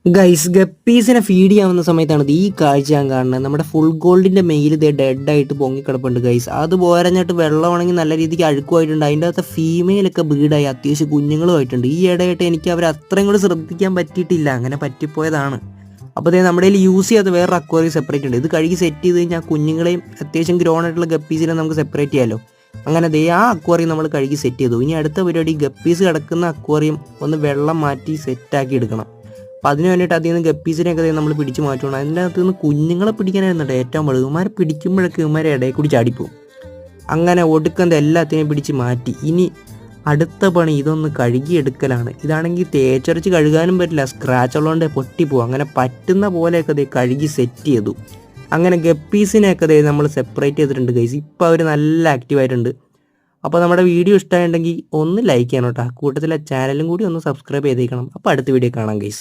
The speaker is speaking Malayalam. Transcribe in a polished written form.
ഗൈസ് ഗപ്പീസിനെ ഫീഡ് ചെയ്യാവുന്ന സമയത്താണ് ഈ കാഴ്ച ഞാൻ കാണുന്നത്. നമ്മുടെ ഫുൾ ഗോൾഡിന്റെ മെയിൽ ഇതേ ഡെഡ് ആയിട്ട് പൊങ്ങിക്കിടപ്പുണ്ട് ഗൈസ്. അത് പോരഞ്ഞിട്ട് വെള്ളമാണെങ്കിൽ നല്ല രീതിക്ക് അഴുക്കുമായിട്ടുണ്ട്. അതിൻ്റെ അകത്ത് ഫീമെയിലൊക്കെ ബീഡായി അത്യാവശ്യം കുഞ്ഞുങ്ങളുമായിട്ടുണ്ട്. ഈ ഇടയായിട്ട് എനിക്ക് അവർ അത്രയും കൂടി ശ്രദ്ധിക്കാൻ പറ്റിയിട്ടില്ല, അങ്ങനെ പറ്റിപ്പോയതാണ്. അപ്പോൾ അതേ നമ്മുടെ കയ്യിൽ യൂസ് ചെയ്യാത്ത വേറെ അക്വേറിയം സെപ്പറേറ്റ് ഉണ്ട്. ഇത് കഴുകി സെറ്റ് ചെയ്ത് കഴിഞ്ഞാൽ കുഞ്ഞുങ്ങളെയും അത്യാവശ്യം ഗ്രോൺ ആയിട്ടുള്ള ഗപ്പീസിനെ നമുക്ക് സെപ്പറേറ്റ് ചെയ്യാമല്ലോ. അങ്ങനെ ദേ ആ അക്വേറിയം നമ്മൾ കഴുകി സെറ്റ് ചെയ്തു. ഇനി അടുത്ത പരിപാടി ഗപ്പീസ് കിടക്കുന്ന അക്വേറിയം ഒന്ന് വെള്ളം മാറ്റി സെറ്റാക്കി എടുക്കണം. അപ്പം അതിന് വേണ്ടിയിട്ട് അതിൽ നിന്ന് ഗപ്പീസിനെയൊക്കെ നമ്മൾ പിടിച്ച് മാറ്റണം. അതിൻ്റെ അകത്ത് നിന്ന് കുഞ്ഞുങ്ങളെ പിടിക്കാനായിരുന്നുണ്ട് ഏറ്റവും വലുത്. ഇവന്മാരെ പിടിക്കുമ്പോഴൊക്കെ ഇവന്മാരെ ഇടയിൽ കൂടി ചാടിപ്പോവും. അങ്ങനെ ഒടുക്കുന്നത് എല്ലാത്തിനെയും പിടിച്ച് മാറ്റി. ഇനി അടുത്ത പണി ഇതൊന്ന് കഴുകിയെടുക്കലാണ്. ഇതാണെങ്കിൽ തേച്ചരച്ച് കഴുകാനും പറ്റില്ല, സ്ക്രാച്ച് ഉള്ളതുകൊണ്ട് പൊട്ടിപ്പോവും. അങ്ങനെ പറ്റുന്ന പോലെയൊക്കെ ദേ കഴുകി സെറ്റ് ചെയ്തു. അങ്ങനെ ഗപ്പീസിനെയൊക്കെ ദേ നമ്മൾ സെപ്പറേറ്റ് ചെയ്തിട്ടുണ്ട് ഗൈസ്. ഇപ്പോൾ അവർ നല്ല ആക്റ്റീവായിട്ടുണ്ട്. അപ്പോൾ നമ്മുടെ വീഡിയോ ഇഷ്ടമായിട്ടുണ്ടെങ്കിൽ ഒന്ന് ലൈക്ക് ചെയ്യണം കേട്ടോ. കൂട്ടത്തിലെ ചാനലും കൂടി ഒന്ന് സബ്സ്ക്രൈബ് ചെയ്തേക്കണം. അപ്പോൾ അടുത്ത വീഡിയോ കാണാം ഗൈസ്.